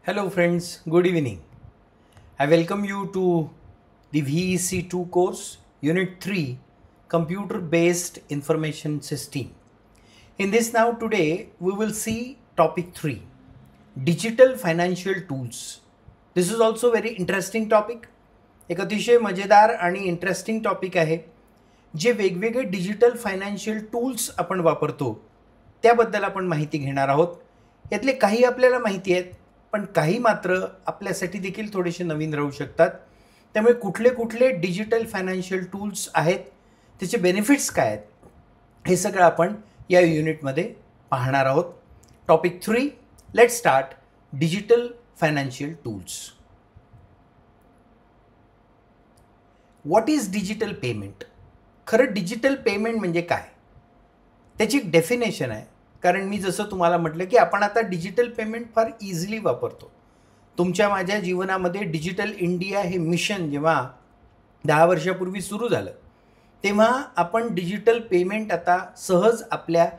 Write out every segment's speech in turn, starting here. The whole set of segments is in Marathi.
Hello friends, good evening. I welcome you to the VEC 2 course, Unit 3, Computer Based Information System. In this now today, we will see topic 3, Digital Financial Tools. This is also very interesting topic. एक अतिशय मजेदार आणि इंटरेस्टिंग टॉपिक आहे जे वेगवेगळे डिजिटल फायनान्शियल टूल्स आपण वापरतो त्याबद्दल आपण माहिती घेणार आहोत. यातले काही आपल्याला माहिती आहेत पण काही मात्र आपल्यासाठी देखील थोडेसे नवीन राहू शकतात. त्यामुळे कुठले कुठले डिजिटल फायनान्शियल टूल्स आहेत, त्याचे बेनिफिट्स काय आहेत, हे सगळं आपण या युनिटमध्ये पाहणार आहोत. Topic 3, let's start. Digital financial tools. What is digital payment? खरं डिजिटल पेमेंट म्हणजे काय, त्याची एक डेफिनेशन आहे. कारण मी जसं तुम्हाला म्हटलं की आपण आता डिजिटल पेमेंट फार इझिली वापरतो. तुमच्या माझ्या जीवनामध्ये डिजिटल इंडिया हे मिशन जेव्हा 10 वर्षापूर्वी सुरू झालं तेव्हा आपण डिजिटल पेमेंट आता सहज आपल्या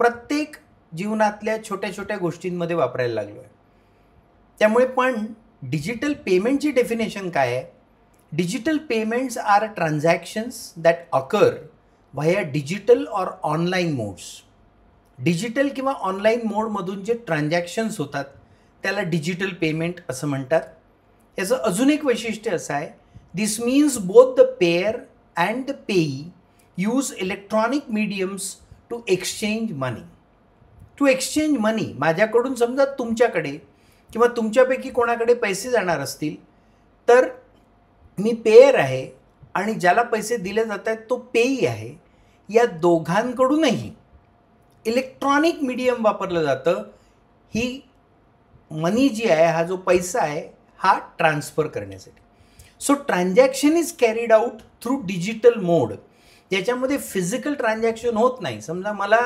प्रत्येक जीवनातल्या छोट्या छोट्या गोष्टींमध्ये वापरायला लागलो आहे. त्यामुळे पण डिजिटल पेमेंटची डेफिनेशन काय आहे? Digital payments are transactions that occur via digital or online modes. Digital किंवा ऑनलाईन मोडमधून जे ट्रान्झॅक्शन्स होतात त्याला डिजिटल पेमेंट असं म्हणतात. याचं अजून एक वैशिष्ट्य असं आहे, this means both the payer and the payee use electronic mediums to exchange money. To exchange money, माझ्याकडून समजा तुमच्याकडे किंवा तुमच्यापैकी कोणाकडे पैसे जाणार असतील तर मी पेयर आहे आणि ज्याला पैसे दिले जात आहेत तो पेई आहे. या दोघांकडूनही इलेक्ट्रॉनिक मीडियम वापरलं जातं ही मनी जी आहे, हा जो पैसा आहे हा ट्रान्सफर करण्यासाठी. So transaction is carried out through digital mode. याच्यामध्ये फिजिकल ट्रान्झॅक्शन होत नाही. समजा मला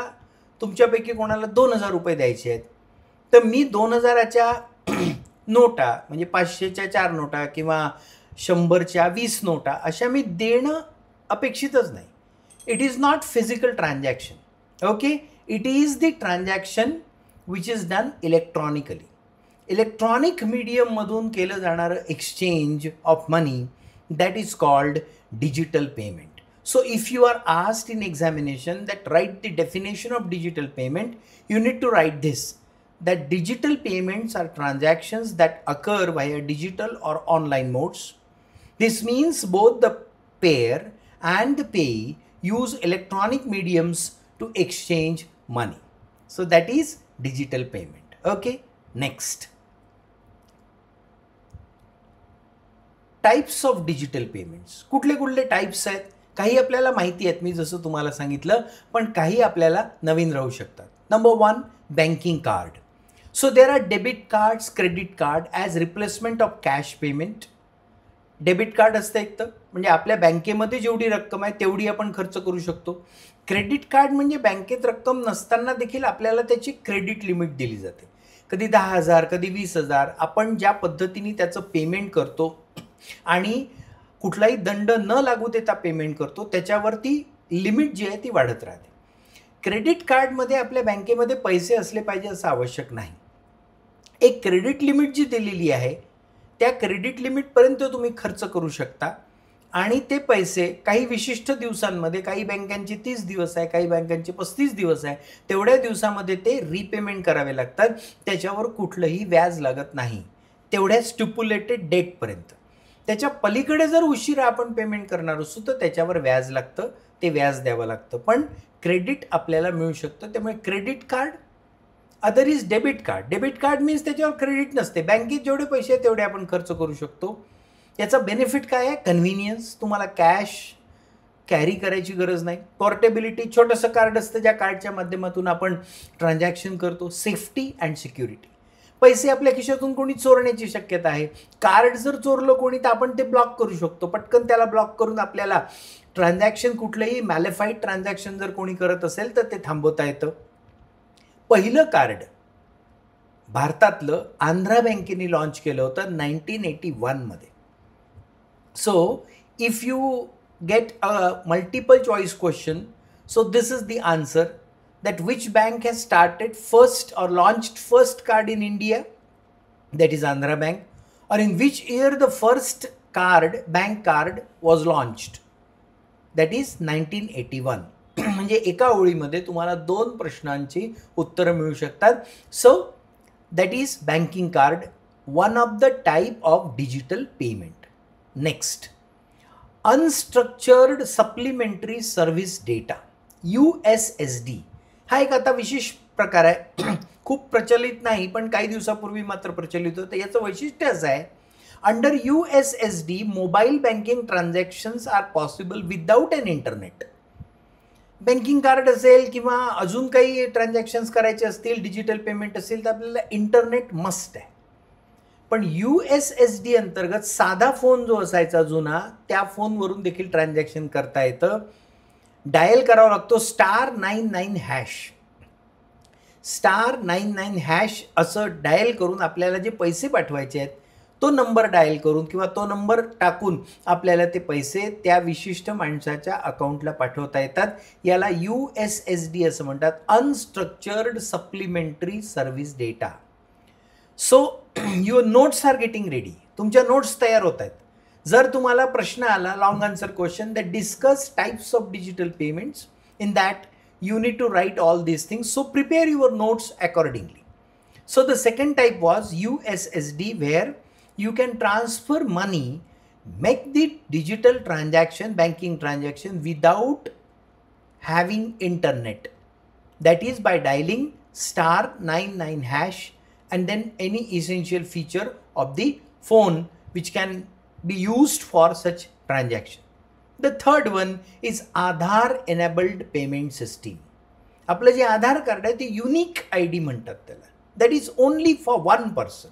तुमच्यापैकी कोणाला 2,000 रुपये द्यायचे आहेत तर मी 2,000च्या नोटा म्हणजे 500च्या 4 नोटा किंवा 100च्या 20 नोटा अशा मी देणं अपेक्षितच नाही. It is not physical transaction. Okay, it is the transaction which is done electronically. Electronic मीडियममधून केलं जाणारं exchange of money that is called digital payment. So if you are asked in examination that write the definition of digital payment, you need to write this, that digital payments are transactions that occur via digital or online modes. This means both the payer and the payee use electronic mediums to exchange money. So that is digital payment. Okay, next. Types of digital payments. कुठले कुठले टाइप्स आहेत? काही आपल्याला माहिती आहेत, मी जसं तुम्हाला सांगितलं, पण काही आपल्याला नवीन राहू शकतात. Number 1, banking card. So there are debit cards, credit card as replacement of cash payment. Debit card असतं एक तर म्हणजे आपल्या बँकेमध्ये जेवढी रक्कम आहे तेवढी आपण खर्च करू शकतो. क्रेडिट कार्ड म्हणजे बँकेत रक्कम नसताना देखील आपल्याला त्याची क्रेडिट लिमिट दिली जाते. कधी 10,000, कधी 20,000. आपण ज्या पद्धतीने त्याचं पेमेंट करतो आणि कुठलाही दंड न लागू देता पेमेंट करतो त्याच्यावरती लिमिट जी आहे ती वाढत राहते. क्रेडिट कार्डमध्ये आपल्या बँकेमध्ये पैसे असले पाहिजे असं आवश्यक नाही. एक क्रेडिट लिमिट जी दिलेली आहे त्या क्रेडिट लिमिटपर्यंत तुम्ही खर्च करू शकता आणि ते पैसे काही विशिष्ट दिवसांमध्ये, काही बँकांचे 30 दिवस आहे, काही बँकांचे 35 दिवस आहे, तेवढ्या दिवसामध्ये ते रिपेमेंट करावे लागतात. त्याच्यावर कुठलंही व्याज लागत नाही तेवढ्या स्टिप्युलेटेड डेटपर्यंत. त्याच्या पलीकडे जर उशिरा आपण पेमेंट करणार असू तर त्याच्यावर व्याज लागतं, ते व्याज द्यावं लागतं. पण क्रेडिट आपल्याला मिळू शकतं. त्यामुळे credit card. Other is debit card. Debit card means त्याच्यावर क्रेडिट नसते, बँकेत जेवढे पैसे आहेत तेवढे आपण खर्च करू शकतो. याचा बेनिफिट काय आहे? कन्व्हिनियन्स. तुम्हाला कॅश कॅरी करायची गरज नाही. पोर्टेबिलिटी. छोटंसं कार्ड असतं ज्या कार्डच्या माध्यमातून आपण ट्रान्झॅक्शन करतो. Safety and security. पैसे आपल्या खिशातून कोणी चोरण्याची शक्यता आहे. कार्ड जर चोरलं कोणी तर आपण ते ब्लॉक करू शकतो. पटकन त्याला ब्लॉक करून आपल्याला ट्रान्झॅक्शन, कुठलंही मॅलिफाईड ट्रान्झॅक्शन जर कोणी करत असेल तर ते थांबवता येतं. पहिलं कार्ड भारतातलं आंध्रा बँकेने लॉन्च केलं होतं 1981 मध्ये. So if you get a multiple choice question, so this is the answer. That which bank has started first or launched first card in India? that is Andhra Bank, or in which year the first bank card was launched, that is 1981. म्हणजे एका ओळीमध्ये तुम्हाला 2 प्रश्नांची उत्तरं मिळू शकतात. So that is banking card, one of the type of digital payment. Next, unstructured supplementary service data, USSD. हा एक आता विशेष प्रकार आहे, खूप प्रचलित नाही पण काही दिवसापूर्वी मात्र प्रचलित होतं. याचं वैशिष्ट्य असं आहे, under USSD mobile banking transactions are possible without an internet. Banking card असेल किंवा अजून काही ट्रान्झॅक्शन्स करायचे असतील, डिजिटल पेमेंट असेल, तर आपल्याला इंटरनेट मस्ट आहे. पण USSD अंतर्गत साधा फोन जो असायचा जुना, त्या फोनवरून देखील ट्रान्झॅक्शन करता येतं. डायल करावा लागतो *99#. *99# असं डायल करून आपल्याला जे पैसे पाठवायचे आहेत तो नंबर डायल करून किंवा तो नंबर टाकून आपल्याला ते पैसे त्या विशिष्ट माणसाच्या अकाउंटला पाठवता येतात. याला USSD असं म्हणतात, unstructured supplementary service data. So your notes are getting ready. तुमच्या नोट्स तयार होत आहेत. जर तुम्हाला प्रश्न आला, long answer question that discuss types of digital payments, in that you need to write all these things. So prepare your notes accordingly. So the second type was USSD, where you can transfer money, make the digital transaction, banking transaction without having internet. That is by dialing *99# and then any essential feature of the phone which can be used for such transaction. The third one is Aadhaar enabled payment system. आपलं जे आधार कार्ड आहे ते युनिक ID म्हणतात त्याला. That is only for one person.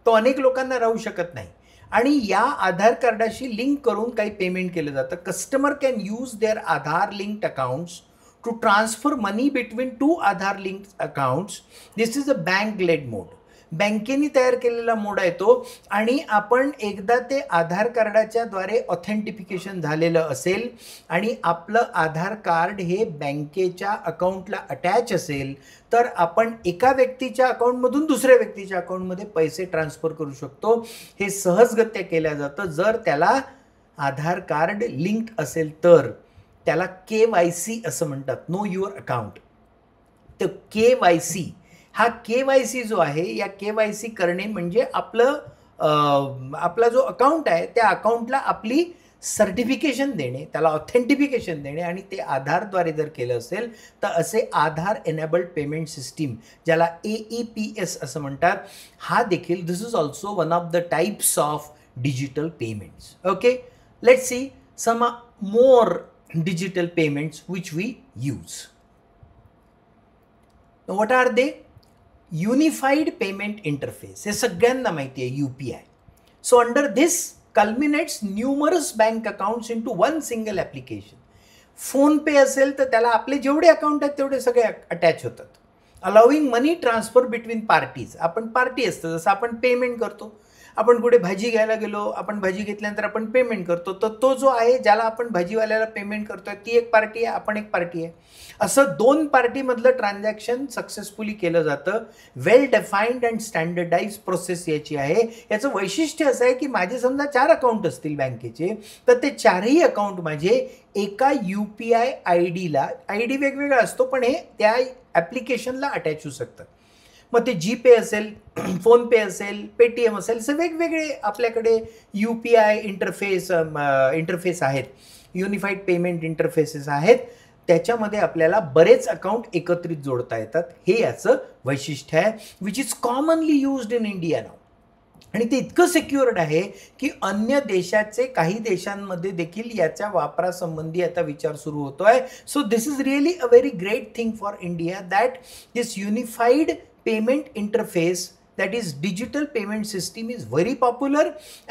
तो अनेक लोकांना राहू शकत नाही. आणि या आधार कार्डाशी लिंक करून काही पेमेंट केलं जातं. Customer can use their Aadhaar linked accounts to transfer money between 2 Aadhaar linked accounts. This is a bank led mode. बँकेने तयार केलेला मोड आहे तो. आणि आपण एकदा ते आधार कार्डाच्या द्वारे ऑथेंटिफिकेशन झालेलं असेल आणि आपलं आधार कार्ड हे बँकेच्या अकाउंटला अटॅच असेल, तर आपण एका व्यक्तीच्या अकाउंटमधून दुसऱ्या व्यक्तीच्या अकाउंटमध्ये पैसे ट्रान्सफर करू शकतो. हे सहजगत्या केलं जातं जर त्याला आधार कार्ड लिंक्ड असेल तर. त्याला KYC असं म्हणतात, नो युअर अकाउंट. तर KYC, हा KYC जो आहे, या KYC करणे म्हणजे आपला जो अकाउंट आहे त्या अकाउंटला आपली सर्टिफिकेशन देणे, त्याला ऑथेंटिफिकेशन देणे. आणि ते आधारद्वारे जर केलं असेल तर असे आधार एनेबल्ड पेमेंट सिस्टीम, ज्याला AEPS असं म्हणतात, हा देखील this is also one of the types of digital payments. Okay, let's see some more digital payments which we use. What are they? Unified payment interface, हे सगळ्यांना माहिती आहे, UPI. So under this culminates numerous bank accounts in to one single application. PhonePe असेल तर त्याला आपले जेवढे अकाउंट आहेत तेवढे सगळे अटॅच होतात. अलाउइंग मनी ट्रान्सफर बिटवीन पार्टीज. आपण पार्टी असतं, जसं आपण पेमेंट करतो, आपण कुठे भाजी घ्यायला गेलो, आपण भाजी घेतल्यानंतर आपण पेमेंट करतो, तर तो जो आहे ज्याला आपण भाजीवाल्याला पेमेंट करतोय ती एक पार्टी आहे, आपण एक पार्टी आहे. असं 2 पार्टीमधलं ट्रान्झॅक्शन सक्सेसफुली केलं जातं. वेल डिफाईन्ड अँड स्टँडर्डाइज प्रोसेस याची आहे. याचं वैशिष्ट्य असं आहे की माझे समजा 4 अकाउंट असतील बँकेचे, तर ते 4ही अकाउंट माझे एका UPI ID वेगवेगळा असतो, पण हे त्या ॲप्लिकेशनला अटॅच होऊ शकतात. मग ते GPay असेल, फोनपे असेल, पेटीएम असेल, असे वेगवेगळे आपल्याकडे UPI इंटरफेस आहेत, युनिफाईड पेमेंट इंटरफेसेस आहेत. त्याच्यामध्ये आपल्याला बरेच अकाउंट एकत्रित जोडता येतात. हे याचं वैशिष्ट्य आहे, which is commonly used in India नाव. आणि ते इतकं सिक्युअर्ड आहे की अन्य देशाचे काही देशांमध्ये देखील याच्या वापरासंबंधी आता विचार सुरू होतोय. So this is really a very great thing for India that this unified payment interface, that is digital payment system, is very popular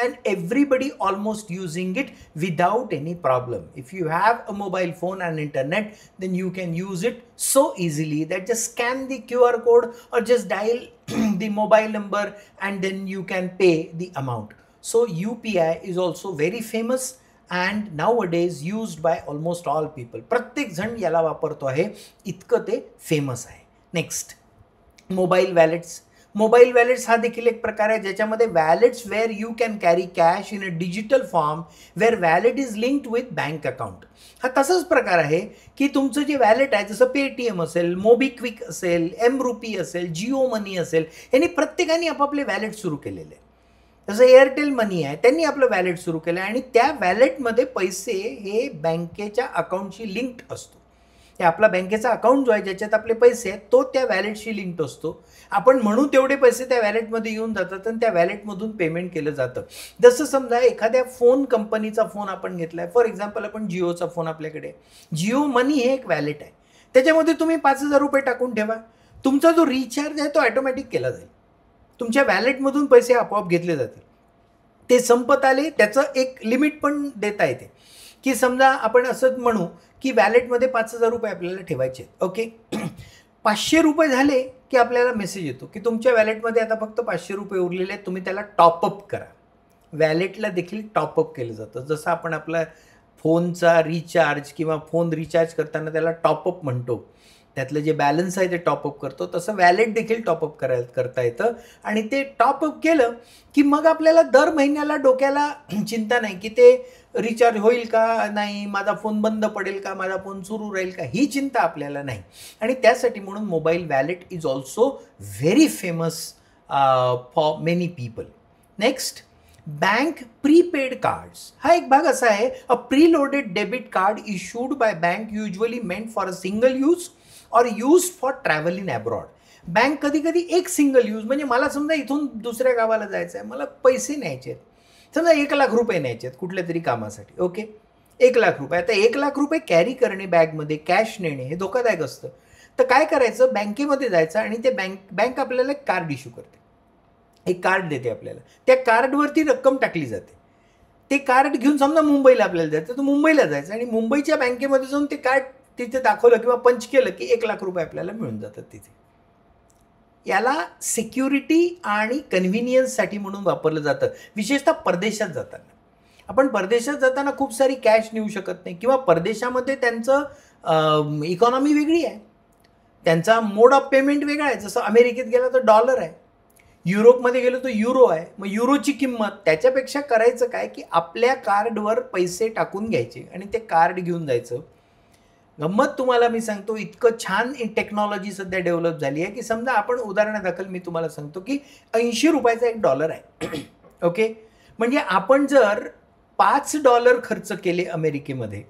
and everybody almost using it without any problem. If you have a mobile phone and internet, then you can use it so easily that just scan the QR code or just dial the mobile number and then you can pay the amount. So UPI is also very famous and nowadays used by almost all people. प्रत्येक जण याला वापरतो आहे, इतकं ते फेमस आहे. Next, mobile wallets. Mobile wallets हा देखील एक प्रकार आहे ज्याच्यामध्ये wallets where you can carry cash in a digital form where wallet is linked with bank account. हा तसाच प्रकार आहे की तुमचं जे वॅलेट आहे जसं पेटीएम असेल, मोबिक्विक असेल, एम रुपी असेल, जिओ मनी असेल, यांनी प्रत्येकाने आपापले वॅलेट सुरू केलेले आहे. जसं एअरटेल मनी आहे त्यांनी आपलं वॅलेट सुरू केलं आहे आणि त्या वॅलेटमध्ये पैसे हे बँकेच्या अकाउंटशी लिंक्ड असतो. हे आपला बँकेचा अकाउंट जो आहे ज्याच्यात आपले पैसे आहेत तो त्या वॅलेटशी लिंक्ड असतो. आपण म्हणू तेवढे पैसे त्या वॅलेटमध्ये येऊन जातात आणि त्या वॅलेटमधून पेमेंट केलं जातं. जसं समजा एखाद्या फोन कंपनीचा फोन आपण घेतला आहे, फॉर एक्झाम्पल आपण जिओचा फोन आपल्याकडे, जिओ मनी हे एक वॅलेट आहे. त्याच्यामध्ये तुम्ही 5,000 रुपये टाकून ठेवा, तुमचा जो रिचार्ज आहे तो ऑटोमॅटिक केला जाईल. तुमच्या वॅलेटमधून पैसे आपोआप घेतले जातील. ते संपत आले त्याचं एक लिमिट पण देता येते की समजा आपण असं म्हणू की वॅलेटमध्ये 5,000 रुपये आपल्याला ठेवायचे आहेत. ओके, 500 रुपये झाले की आपल्याला मेसेज येतो की तुमच्या वॅलेटमध्ये आता फक्त 500 रुपये उरलेले आहेत, तुम्ही त्याला टॉपअप करा. वॅलेटला देखील टॉपअप केलं जातं. जसं आपण आपला फोनचा रिचार्ज किंवा फोन रिचार्ज करताना त्याला टॉपअप म्हणतो, त्यातलं जे बॅलन्स आहे ते टॉपअप करतो, तसं वॅलेट देखील टॉपअप करता येतं. आणि ते टॉपअप केलं की मग आपल्याला दर महिन्याला डोक्याला चिंता नाही की ते रिचार्ज होईल का नाही, माझा फोन बंद पडेल का, माझा फोन सुरू राहील का, ही चिंता आपल्याला नाही. आणि त्यासाठी म्हणून mobile wallet is also very famous for many people. Next, bank prepaid cards हा एक भाग असा आहे, a preloaded debit card issued by bank usually meant for a single use और use for travel in abroad. Bank कधी कधी एक सिंगल यूज, म्हणजे मला समजा इथून दुसऱ्या गावाला जायचं आहे, मला पैसे न्यायचे आहेत, समजा 1,00,000 रुपये न्यायचे आहेत कुठल्या तरी कामासाठी. ओके, 1,00,000 रुपये. आता 1,00,000 रुपये कॅरी करणे बॅगमध्ये, कॅश नेणे हे धोकादायक असतं. तर काय करायचं, बँकेमध्ये जायचं आणि ते बँक आपल्याला एक कार्ड इश्यू करते, एक कार्ड देते आपल्याला, त्या कार्डवरती रक्कम टाकली जाते. ते कार्ड घेऊन समजा मुंबईला आपल्याला जायचं तर मुंबईला जायचं आणि मुंबईच्या बँकेमध्ये जाऊन ते कार्ड तिथे दाखवलं किंवा पंच केलं की 1,00,000 रुपये आपल्याला मिळून जातात तिथे. याला सिक्युरिटी आणि कन्व्हिनियन्ससाठी म्हणून वापरलं जातं, विशेषतः परदेशात जाताना. आपण परदेशात जाताना खूप सारी कॅश नेऊ शकत नाही किंवा परदेशामध्ये त्यांचं इकॉनॉमी वेगळी आहे, त्यांचा मोड ऑफ पेमेंट वेगळा आहे. जसं अमेरिकेत गेला तर डॉलर आहे, युरोपमध्ये गेलो तर युरो आहे. मग युरोची किंमत, त्याच्यापेक्षा करायचं काय की आपल्या कार्डवर पैसे टाकून घ्यायचे आणि ते कार्ड घेऊन जायचं. गंमत तुम्हाला मी सांगतो, इतकं छान टेक्नॉलॉजी सध्या डेव्हलप झाली आहे की समजा आपण उदाहरणादाखल मी तुम्हाला सांगतो की 80 रुपयाचा एक डॉलर आहे. ओके, म्हणजे आपण जर $5 खर्च केले अमेरिकेमध्ये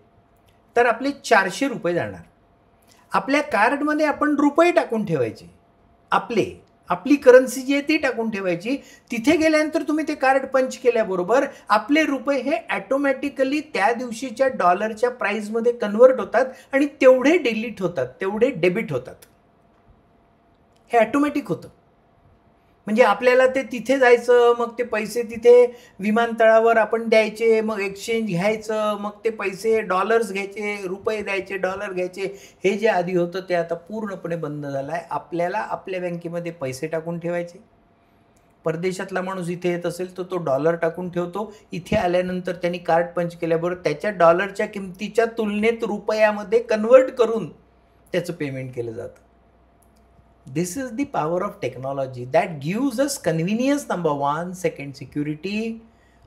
तर आपले 400 रुपये जाणार. आपल्या कार्डमध्ये आपण रुपये टाकून ठेवायचे, आपली करन्सी जी आहे ती टाकून ठेवायची. तिथे गेल्यानंतर तुम्ही ते कार्ड पंच केल्याबरोबर आपले रुपये हे ॲटोमॅटिकली त्या दिवशीच्या डॉलरच्या प्राईजमध्ये कन्वर्ट होतात आणि तेवढे डिलीट होतात, तेवढे डेबिट होतात. हे ॲटोमॅटिक होतं. म्हणजे आपल्याला ते तिथे जायचं, मग ते पैसे तिथे विमानतळावर आपण द्यायचे, मग एक्सचेंज घ्यायचं, मग ते पैसे डॉलर्स घ्यायचे, रुपये द्यायचे, डॉलर घ्यायचे, हे जे आधी होतं ते आता पूर्णपणे बंद झालं आहे. आपल्याला आपल्या बँकेमध्ये पैसे टाकून ठेवायचे. परदेशातला माणूस इथे येत असेल तर तो डॉलर टाकून ठेवतो, इथे आल्यानंतर त्यांनी कार्ड पंच केल्याबरोबर त्याच्या डॉलरच्या किमतीच्या तुलनेत रुपयामध्ये कन्वर्ट करून त्याचं पेमेंट केलं जातं. This is the power of technology that gives us convenience number one. Second, security.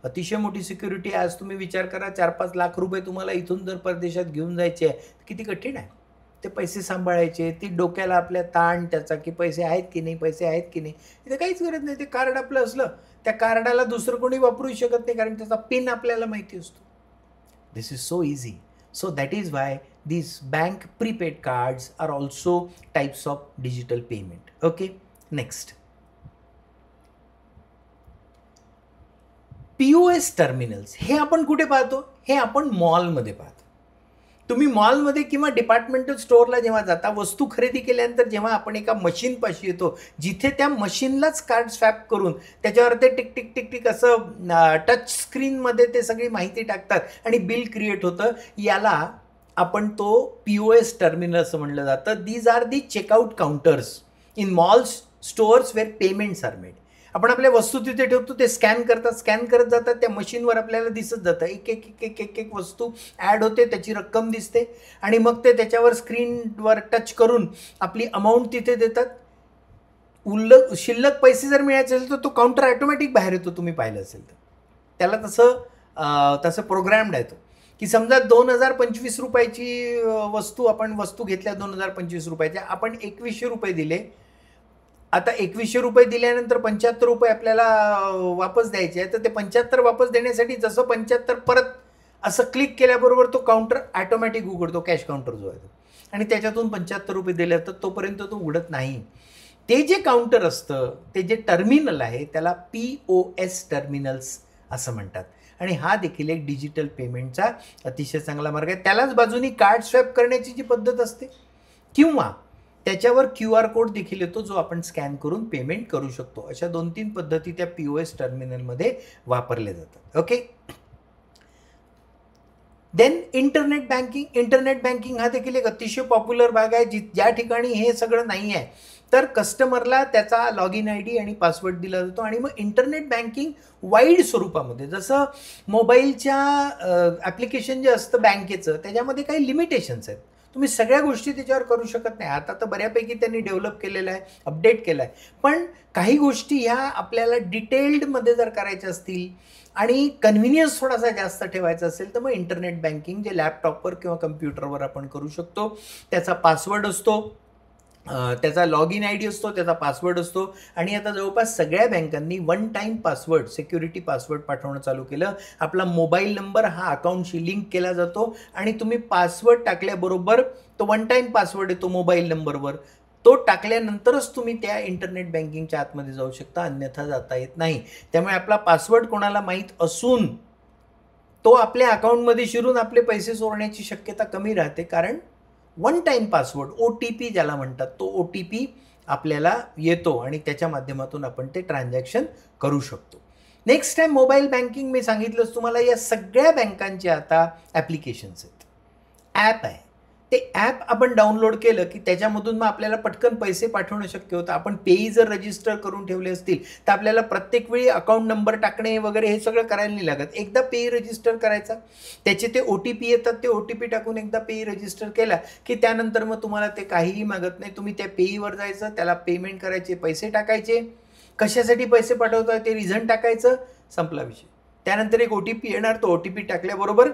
अतिशय मोठी सिक्युरिटी. आज तुम्ही विचार करा, 4-5 लाख रुपये तुम्हाला इथून जर परदेशात घेऊन जायचे आहे, किती कठीण आहे ते पैसे सांभाळायचे. ती डोक्याला आपल्या ताण त्याचा की पैसे आहेत की नाही, पैसे आहेत की नाही. इथे काहीच गरज नाही. ते कार्ड आपलं असलं, त्या कार्डाला दुसरं कोणी वापरू शकत नाही कारण त्याचा पिन आपल्याला माहिती असतो. This is so easy. So that is why these bank prepaid cards are also types of digital payment. Okay, next. POS terminals हे आपण कुठे पाहतो? हे आपण मॉलमध्ये पाहतो. तुम्ही मॉलमध्ये किंवा डिपार्टमेंटल स्टोअरला जेव्हा जाता, वस्तू खरेदी केल्यानंतर जेव्हा आपण एका मशीनपाशी येतो, जिथे त्या मशीनलाच कार्ड स्वॅप करून त्याच्यावर ते टिक टिक टिक टिक असं टच स्क्रीनमध्ये ते सगळी माहिती टाकतात आणि बिल क्रिएट होतं, याला आपण तो POS टर्मिनल असं म्हणलं जातं. These are the checkout counters in malls, stores where payments are made. आपण आपल्या वस्तू तिथे ठेवतो, ते स्कॅन करत जातात, त्या मशीनवर आपल्याला दिसत जातं, एक वस्तू ॲड होते, त्याची रक्कम दिसते आणि मग ते त्याच्यावर स्क्रीनवर टच करून आपली अमाऊंट तिथे देतात. शिल्लक पैसे जर मिळायचे असेल तर तो काउंटर ऑटोमॅटिक बाहेर येतो, तुम्ही पाहिलं असेल तर. त्याला तसं प्रोग्रॅम्ड आहे तो, की समजा 2025 रुपयाची वस्तू घेतल्या 2025 रुपयाच्या, आपण 2100 रुपये दिले. आता 2100 रुपये दिल्यानंतर 75 रुपये आपल्याला वापस द्यायचे आहे. तर ते 75 वापस देण्यासाठी जसं 75 परत असं क्लिक केल्याबरोबर तो काउंटर ऑटोमॅटिक उघडतो, कॅश काउंटर जो आहे तो, आणि त्याच्यातून 75 रुपये दिले तर तोपर्यंत तो उघडत नाही. ते जे काउंटर असतं, ते जे टर्मिनल आहे, त्याला POS टर्मिनल्स असं म्हणतात. आणि हा देखील एक डिजिटल पेमेंटचा अतिशय चांगला मार्ग आहे. त्यालाच बाजूनी कार्ड स्वॅप करण्याची जी पद्धत असते, किंवा त्याच्यावर QR कोड देखील येतो, जो आपण स्कॅन करून पेमेंट करू शकतो. अशा 2-3 पद्धती त्या POS टर्मिनलमध्ये वापरल्या जातात. ओके. देन इंटरनेट बँकिंग हा देखील एक अतिशय पॉप्युलर भाग आहे. ज्या ठिकाणी हे सगळं नाही आहे, तर कस्टमरला त्याचा लॉग इन ID आणि पासवर्ड दिला जातो, आणि मग इंटरनेट बँकिंग वाईड स्वरूपामध्ये, जसं मोबाईलच्या ॲप्लिकेशन जे असतं बँकेचं, त्याच्यामध्ये काही लिमिटेशन्स आहेत. तुम्ही सगळ्या गोष्टी त्याच्यावर करू शकत नाही. आता तर बऱ्यापैकी त्यांनी डेव्हलप केलेलं आहे, अपडेट केलं आहे. पण काही गोष्टी ह्या आपल्याला डिटेल्डमध्ये जर करायच्या असतील आणि कन्व्हिनियन्स थोडासा जास्त ठेवायचा असेल, तर मग इंटरनेट बँकिंग जे लॅपटॉपवर किंवा कम्प्युटरवर आपण करू शकतो. त्याचा पासवर्ड असतो, त्याचा लॉग इन ID असतो, त्याचा पासवर्ड असतो. आणि आता जवळपास सगळ्या बँकांनी one time password, security password पाठवणं चालू केलं. आपला मोबाईल नंबर हा अकाउंटशी लिंक केला जातो, आणि तुम्ही पासवर्ड टाकल्याबरोबर तो वन टाईम पासवर्ड येतो मोबाईल नंबरवर. तो टाकल्यानंतरच तुम्ही त्या इंटरनेट बँकिंगच्या आतमध्ये जाऊ शकता, अन्यथा जाता येत नाही. त्यामुळे आपला पासवर्ड कोणाला माहीत असून तो आपल्या अकाउंटमध्ये शिरून आपले पैसे चोरण्याची शक्यता कमी राहते, कारण वन टाईम पासवर्ड, OTP ज्याला म्हणतात, तो OTP आपल्याला येतो, आणि त्याच्या माध्यमातून आपण ते ट्रान्झॅक्शन करू शकतो. नेक्स्ट टाईम मोबाईल बँकिंग, मी सांगितलंच तुम्हाला, या सगळ्या बँकांचे आता ॲप्लिकेशन्स आहेत, ॲप आहे. ते ॲप आपण डाउनलोड केलं की त्याच्यामधून मग आपल्याला पटकन पैसे पाठवणं शक्य होतं. आपण पेई जर रजिस्टर करून ठेवले असतील, तर आपल्याला प्रत्येक वेळी अकाउंट नंबर टाकणे वगैरे हे सगळं करायला नाही लागत. एकदा पेई रजिस्टर करायचा, त्याचे ते OTP येतात, ते OTP टाकून एकदा पेई रजिस्टर केला की त्यानंतर मग तुम्हाला ते काहीही मागत नाही. तुम्ही त्या पेईवर जायचं, त्याला पेमेंट करायचे, पैसे टाकायचे, कशासाठी पैसे पाठवताय ते रिझन टाकायचं, संपला विषय. त्यानंतर एक OTP येणार, तो OTP टाकल्याबरोबर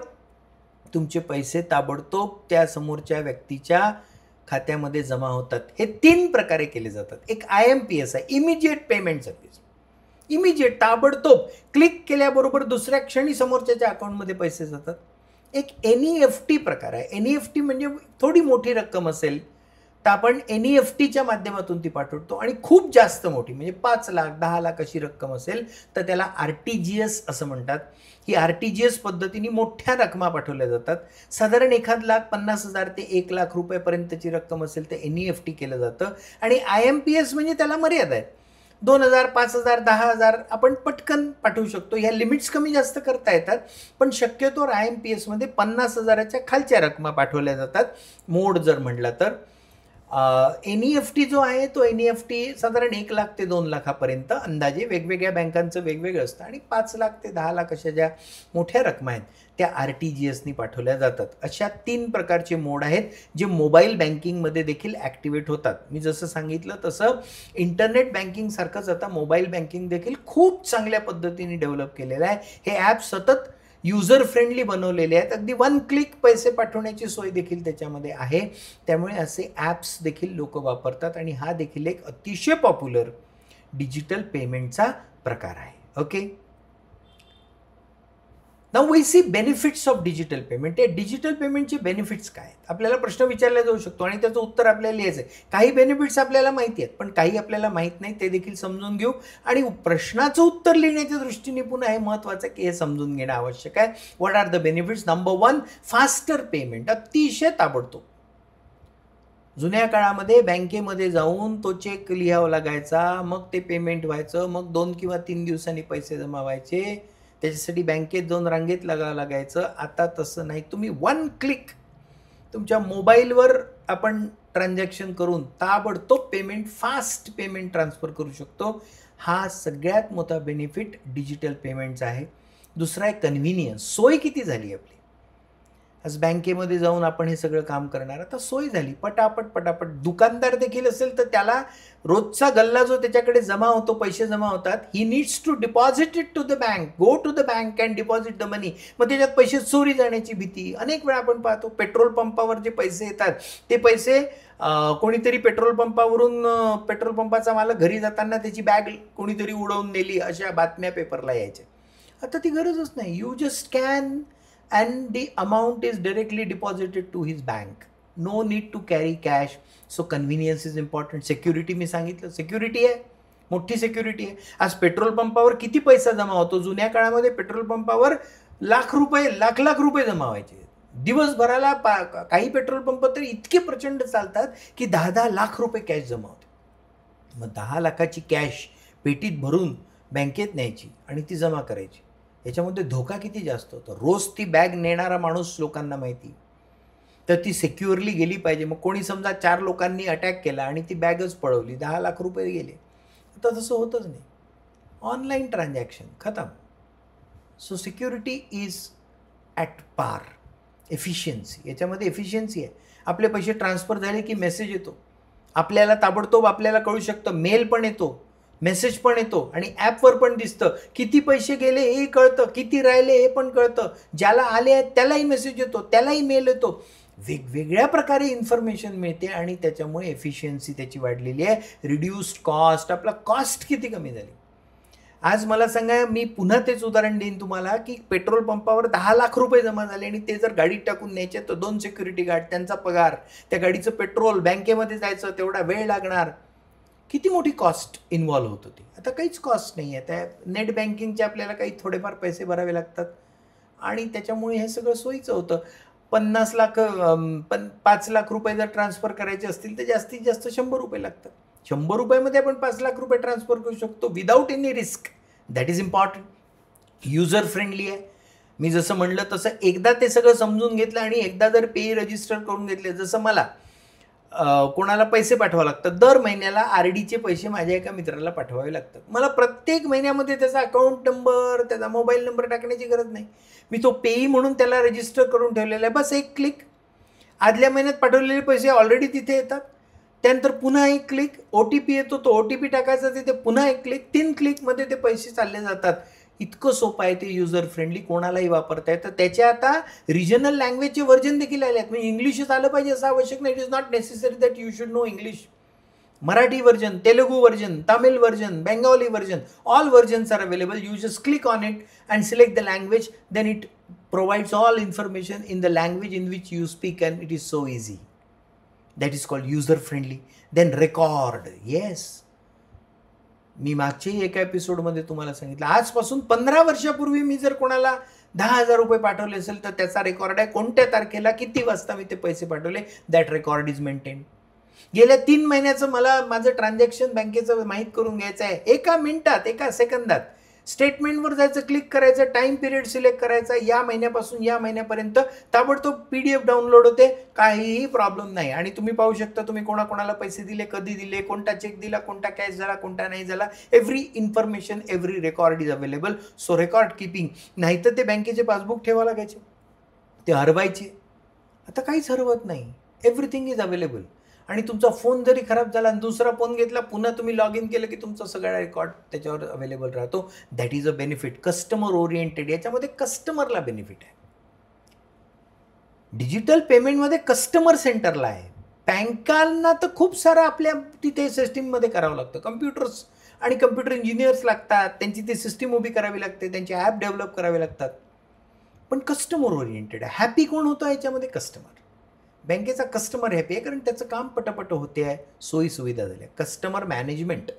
तुमचे पैसे ताबडतोब त्या समोरच्या व्यक्तीच्या खात्यामध्ये जमा होतात. हे 3 प्रकारे केले जातात. एक IMPS आहे, इमिजिएट पेमेंट सर्व्हिस. इमिजिएट, ताबडतोब क्लिक केल्याबरोबर दुसऱ्या क्षणी समोरच्याच्या अकाउंटमध्ये पैसे जातात. एक NEFT प्रकार आहे. NEFT म्हणजे थोडी मोठी रक्कम असेल तर आपण NEFTच्या माध्यमातून ती पाठवतो, आणि खूप जास्त मोठी म्हणजे 5 लाख 10 लाख अशी रक्कम असेल तर त्याला RTGS असं म्हणतात. ही RTGS पद्धतीने मोठ्या रकमा पाठवल्या जातात. साधारण 1,50,000 ते 1 लाख रुपयापर्यंतची रक्कम असेल तर NEFT केलं जातं. आणि IMPS म्हणजे त्याला मर्यादा आहे. 2,000, 5,000, 10,000 आपण पटकन पाठवू शकतो. ह्या लिमिट्स कमी जास्त करता येतात, पण शक्यतो IMPS मध्ये 50,000च्या खालच्या रकमा पाठवल्या जातात, मोड जर म्हटला तर. NEFT जो आहे तो NEFT साधारण 1 लाख ते 2 लाखापर्यंत अंदाजे, वेगवेगळ्या बँकांचं वेगवेगळं असतं. आणि 5 लाख ते 10 लाख अशा ज्या मोठ्या रकमा आहेत त्या RTGSनी पाठवल्या जातात. अशा 3 प्रकारचे मोड आहेत जे मोबाईल बँकिंगमध्ये देखील ॲक्टिवेट होतात. मी जसं सांगितलं तसं इंटरनेट बँकिंगसारखंच आता मोबाईल बँकिंग देखील खूप चांगल्या पद्धतीने डेव्हलप केलेलं आहे. हे ॲप सतत युजर फ्रेंडली बनवलेले आहेत. अगदी 1 क्लिक पैसे पाठवण्याची सोय देखील त्याच्यामध्ये आहे. त्यामुळे असे ॲप्स देखील लोक वापरतात, आणि हा देखील एक अतिशय पॉप्युलर डिजिटल पेमेंटचा प्रकार आहे. Okay. Now we see benefits of digital payment. या डिजिटल पेमेंटचे बेनिफिट्स काय आहेत? आपल्याला प्रश्न विचारला जाऊ शकतो आणि त्याचं उत्तर आपल्याला लिहायचं आहे. काही बेनिफिट्स आपल्याला माहिती आहेत, पण काही आपल्याला माहीत नाही, ते देखील समजून घेऊ. आणि प्रश्नाचं उत्तर लिहिण्याच्या दृष्टीने पुन्हा हे महत्त्वाचं की हे समजून घेणं आवश्यक आहे. What are the benefits? Number 1, faster payment, अतिशय ताबडतोब. जुन्या काळामध्ये बँकेमध्ये जाऊन तो चेक लिहावा लागायचा, मग ते पेमेंट व्हायचं, मग 2 किंवा 3 दिवसांनी पैसे जमा व्हायचे, त्याच्यासाठी बँकेत जाऊन रांगेत लागावं लागायचं. आता तसं नाही. तुम्ही 1 क्लिक तुमच्या मोबाईलवर आपण ट्रान्झॅक्शन करून ताबडतोब पेमेंट, फास्ट पेमेंट ट्रान्सफर करू शकतो. हा सगळ्यात मोठा बेनिफिट डिजिटल पेमेंटचा आहे. दुसरा आहे कन्व्हिनियन्स. सोय किती झाली आपली. आज बँकेमध्ये जाऊन आपण हे सगळं काम करणार. आता सोय झाली, पटापट पटापट. दुकानदार देखील असेल तर त्याला रोजचा गल्ला जो त्याच्याकडे जमा होतो, पैसे जमा होतात, he needs to deposit it to the bank. Go to the bank and deposit the money. मग त्याच्यात पैसे चोरी जाण्याची भीती. अनेक वेळा आपण पाहतो पेट्रोल पंपावर जे पैसे येतात ते पैसे कोणीतरी पेट्रोल पंपावरून पेट्रोल पंपाचा मालक घरी जाताना त्याची बॅग कोणीतरी उडवून नेली, अशा बातम्या पेपरला यायच्या. आता ती गरजच नाही. You just scan and the amount is directly deposited to his bank. No need to carry cash. So convenience is important. Security मी सांगितलं, सिक्युरिटी आहे, मोठी सिक्युरिटी आहे. आज पेट्रोल पंपावर किती पैसा जमा होतो? जुन्या काळामध्ये पेट्रोल पंपावर लाख रुपये जमा व्हायचे. दिवसभराला काही पेट्रोल पंप तर इतके प्रचंड चालतात की 10 लाख रुपये कॅश जमा होते. मग 10 लाखाची कॅश पेटीत भरून बँकेत न्यायची आणि ती जमा करायची. याच्यामध्ये धोका किती जास्त होतो. रोज ती बॅग नेणारा माणूस लोकांना माहिती, तर ती सिक्युअरली गेली पाहिजे. मग कोणी समजा 4 लोकांनी अटॅक केला आणि ती बॅगच पळवली, 10 लाख रुपये गेले. आता तसं होतच नाही. ऑनलाईन ट्रान्झॅक्शन खतम. सो सिक्युरिटी इज ॲट पार. एफिशियन्सी, याच्यामध्ये एफिशियन्सी आहे. आपले पैसे ट्रान्सफर झाले की मेसेज येतो आपल्याला, ताबडतोब आपल्याला कळू शकतं. मेल पण येतो, मेसेज पण येतो आणि ॲपवर पण दिसतं. किती पैसे गेले हे कळतं, किती राहिले हे पण कळतं. ज्याला आले आहेत त्यालाही मेसेज येतो, त्यालाही मेल येतो. वेगवेगळ्या प्रकारे इन्फॉर्मेशन मिळते आणि त्याच्यामुळे एफिशियन्सी त्याची वाढलेली आहे. रिड्यूस्ड कॉस्ट, आपला कॉस्ट किती कमी झाली. आज मला सांगा, मी पुन्हा तेच उदाहरण देईन तुम्हाला की पेट्रोल पंपावर 10 लाख रुपये जमा झाले आणि ते जर गाडीत टाकून न्यायचे तर 2 सिक्युरिटी गार्ड, त्यांचा पगार, त्या गाडीचं पेट्रोल, बँकेमध्ये जायचं तेवढा वेळ लागणार. किती मोठी कॉस्ट इन्व्हॉल्व होत होती. आता काहीच कॉस्ट नाही आहे. त्या नेट बँकिंगचे आपल्याला काही थोडेफार पैसे भरावे लागतात आणि त्याच्यामुळे हे सगळं सोयीचं होतं. 5 लाख रुपये जर ट्रान्सफर करायचे असतील तर जास्तीत जास्त 100 रुपये लागतात. 100 रुपयामध्ये आपण 5 लाख रुपये ट्रान्सफर करू शकतो without any risk. That is important. User friendly आहे. मी जसं म्हणलं तसं एकदा ते सगळं समजून घेतलं आणि एकदा जर पे रजिस्टर करून घेतले, जसं मला कोणाला पैसे पाठवावे लागतात, दर महिन्याला RDचे पैसे माझ्या एका मित्राला पाठवावे लागतात. मला प्रत्येक महिन्यामध्ये त्याचा अकाउंट नंबर, त्याचा मोबाईल नंबर टाकण्याची गरज नाही. मी तो पेई म्हणून त्याला रजिस्टर करून ठेवलेला आहे. बस एक क्लिक, आदल्या महिन्यात पाठवलेले पैसे ऑलरेडी तिथे येतात. त्यानंतर पुन्हा एक क्लिक, OTP येतो, तो OTP टाकायचा, तिथे पुन्हा एक क्लिक, 3 क्लिकमध्ये ते पैसे चालले जातात. इतकं सोपं आहे ते, युजर फ्रेंडली, कोणालाही वापरता येतं. त्याचे आता रिजनल लँग्वेजचे व्हर्जन देखील आले आहेत. म्हणजे इंग्लिशच आलं पाहिजे असं आवश्यक नाही. It is not necessary that you should know English. Marathi version, Telugu version, Tamil version, Bengali version, all versions are available. You just click on it and select the language, then it provides all information in the language in which you speak and it is so easy. That is called user friendly. Then record. Yes. मी मागच्याही एका एपिसोडमध्ये तुम्हाला सांगितलं, आजपासून 15 वर्षापूर्वी मी जर कोणाला 10,000 रुपये पाठवले असेल तर त्याचा रेकॉर्ड आहे. कोणत्या तारखेला किती वाजता मी ते पैसे पाठवले, दॅट रेकॉर्ड इज मेंटेन. गेल्या 3 महिन्याचं मला माझं ट्रान्झॅक्शन बँकेचं माहीत करून घ्यायचं आहे. एका मिनिटात, एका सेकंदात स्टेटमेंटवर जायचं, क्लिक करायचं, टाईम पिरियड सिलेक्ट करायचा, या महिन्यापासून या महिन्यापर्यंत ताबडतोब PDF डाउनलोड होते. काहीही प्रॉब्लेम नाही. आणि तुम्ही पाहू शकता तुम्ही कोणाकोणाला पैसे दिले, कधी दिले, कोणता चेक दिला, कोणता कॅश झाला, कोणता नाही झाला. Every information, every record is available. So record keeping. नाहीतर ते बँकेचे पासबुक ठेवावं लागायचे, ते हरवायचे. आता काहीच हरवत नाही. Everything is available. आणि तुमचा फोन जरी खराब झाला आणि दुसरा फोन घेतला, पुन्हा तुम्ही लॉग इन केलं की तुमचा सगळा रेकॉर्ड त्याच्यावर अवेलेबल राहतो. That is a benefit. Customer oriented, याच्यामध्ये कस्टमरला बेनिफिट आहे. डिजिटल पेमेंटमध्ये कस्टमर सेंटरला आहे. बँकांना तर खूप सारं आपल्या तिथे सिस्टीममध्ये करावं लागतं. कम्प्युटर्स आणि कम्प्युटर इंजिनियर्स लागतात, त्यांची ती सिस्टीम उभी करावी लागते, त्यांचे ॲप डेव्हलप करावे लागतात. पण कस्टमर ओरिएंटेड आहे. हॅपी कोण होतं याच्यामध्ये? कस्टमर. बँकेचा कस्टमर हॅपी आहे कारण त्याचं काम पटापट होते आहे, सोयी सुविधा झाल्या. कस्टमर मॅनेजमेंट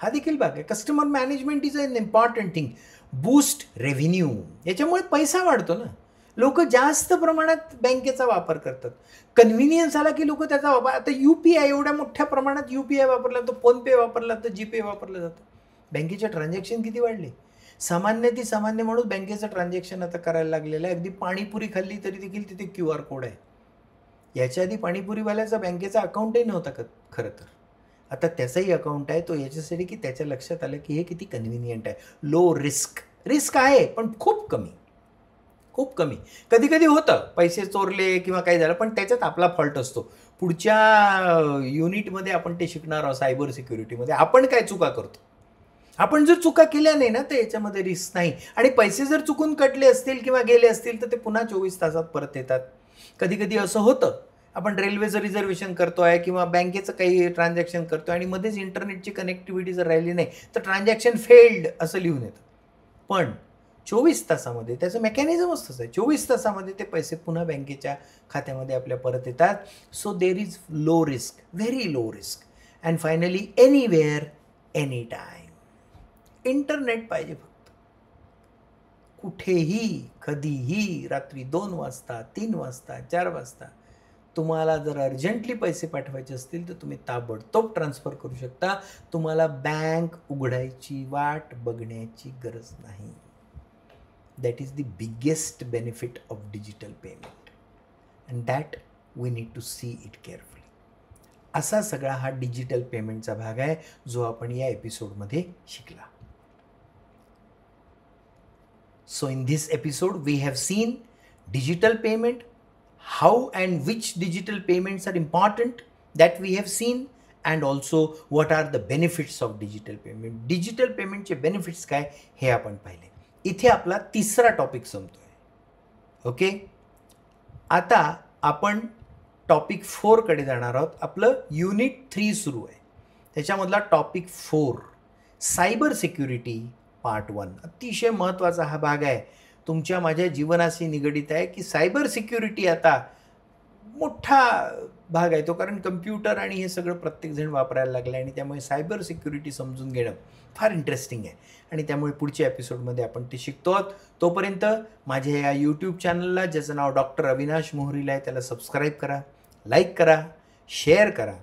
हा देखील भाग आहे. Customer management is an important thing. Boost revenue, याच्यामुळे पैसा वाढतो ना. लोक जास्त प्रमाणात बँकेचा वापर करतात. कन्व्हिनियन्स आला की लोक त्याचा वापर, आता UPI एवढ्या मोठ्या प्रमाणात UPI वापरला तर, फोनपे वापरला तर, GPay वापरलं जातं. बँकेचे ट्रान्झॅक्शन किती वाढले. सामान्य माणूस बँकेचं ट्रान्झॅक्शन आता करायला लागलेलं आहे. अगदी पाणीपुरी खाल्ली तरी देखील तिथे QR कोड आहे. याच्या आधी पाणीपुरीवाल्याचा बँकेचा अकाउंटही नव्हता खरं तर. आता त्याचाही अकाउंट आहे. तो याच्यासाठी की त्याच्या लक्षात आलं की हे किती कन्व्हिनियंट आहे. Low risk. रिस्क आहे पण खूप कमी, खूप कमी. कधी कधी होतं पैसे चोरले किंवा काही झालं, पण त्याच्यात आपला फॉल्ट असतो. पुढच्या युनिटमध्ये आपण ते शिकणार आहोत. सायबर सिक्युरिटीमध्ये आपण काय चुका करतो. आपण जर चुका केल्या नाही ना तर याच्यामध्ये रिस्क नाही. आणि पैसे जर चुकून कटले असतील किंवा गेले असतील तर ते पुन्हा 24 तासात परत येतात. कधी कधी असं होतं, आपण रेल्वेचं रिझर्वेशन करतोय किंवा बँकेचं काही ट्रान्झॅक्शन करतोय आणि मध्येच इंटरनेटची कनेक्टिव्हिटी जर राहिली नाही तर ट्रान्झॅक्शन फेल्ड असं लिहून येतं. पण 24 तासामध्ये त्याचं मेकॅनिझम असतंच आहे. 24 तासामध्ये ते पैसे पुन्हा बँकेच्या खात्यामध्ये आपल्या परत येतात. So there is low risk, very low risk. And finally anywhere any time. Internet पाहिजे फक्त. कुठेही कधीही रात्री 2 वाजता 3 वाजता 4 वाजता तुम्हाला जर अर्जंटली पैसे पाठवायचे असतील तर तुम्ही ताबडतोब ट्रान्सफर करू शकता. तुम्हाला बँक उघडायची वाट बघण्याची गरज नाही. That is the biggest benefit of digital payment and that we need to see it carefully. असा सगळा हा डिजिटल पेमेंटचा भाग आहे जो आपण या एपिसोडमध्ये शिकला. So in this episode we have seen digital payment, how and which digital payments are important that we have seen, and also what are the benefits of digital payment. Digital payment चे benefits काय हे आपण पाहिले. इथे आपला तिसरा टॉपिक संपतोय. ओके, आता आपण टॉपिक 4 कडे जाणार आहोत. आपलं युनिट 3 सुरू आहे. त्याच्यामधला टॉपिक 4 सायबर सिक्युरिटी पार्ट 1. अतिशय महत्त्वाचा हा भाग आहे. तुमच्या माझ्या जीवनाशी निगडित आहे की सायबर सिक्युरिटी आता मोठा भाग आहे तो, कारण कम्प्युटर आणि हे सगळं प्रत्येकजण वापरायला लागलं आहे आणि त्यामुळे सायबर सिक्युरिटी समजून घेणं फार इंटरेस्टिंग आहे आणि त्यामुळे पुढच्या एपिसोडमध्ये आपण ते शिकतो आहोत. तोपर्यंत माझ्या या यूट्यूब चॅनलला, ज्याचं नाव डॉक्टर अविनाश मोहरीला आहे, त्याला सबस्क्राईब करा, लाईक करा, शेअर करा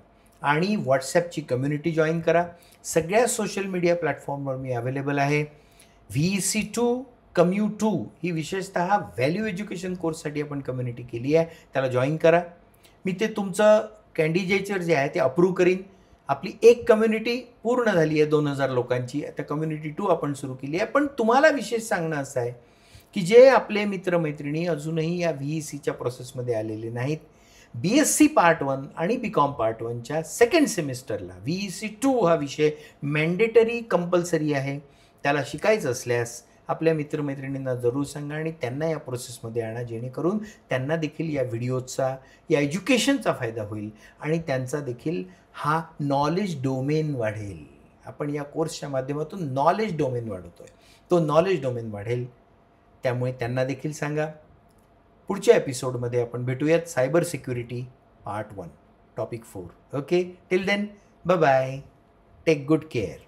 आणि व्हॉट्सॲपची कम्युनिटी जॉईन करा. सगळ्या सोशल मीडिया प्लॅटफॉर्मवर मी अवेलेबल आहे. VEC2 Commu2 ही विशेषतः व्हॅल्यू एज्युकेशन कोर्ससाठी आपण कम्युनिटी केली आहे, त्याला जॉईन करा. मी ते तुमचं कॅन्डिडेचर जे आहे ते अप्रूव्ह करीन. आपली एक कम्युनिटी पूर्ण झाली आहे 2000 लोकांची. आता कम्युनिटी 2 आपण सुरू केली आहे. पण तुम्हाला विशेष सांगणं असं आहे की जे आपले मित्रमैत्रिणी अजूनही या VECच्या प्रोसेसमध्ये आलेले नाहीत, BSc पार्ट 1 आणि BCom पार्ट 1च्या सेकंड सेमिस्टरला VEC2 हा विषय मॅन्डेटरी कंपल्सरी आहे. त्याला शिकायचं असल्यास आपल्या मित्रमैत्रिणींना जरूर सांगा आणि त्यांना या प्रोसेसमध्ये आणा, जेणेकरून त्यांना देखील या व्हिडिओचा, या एज्युकेशनचा फायदा होईल आणि त्यांचा देखील हा नॉलेज डोमेन वाढेल. आपण या कोर्सच्या माध्यमातून नॉलेज डोमेन वाढवतोय, तो नॉलेज डोमेन वाढेल. त्यामुळे त्यांना देखील सांगा. पुढच्या एपिसोडमध्ये आपण भेटूयात cyber security part 1 topic 4. Okay, till then bye bye, take good care.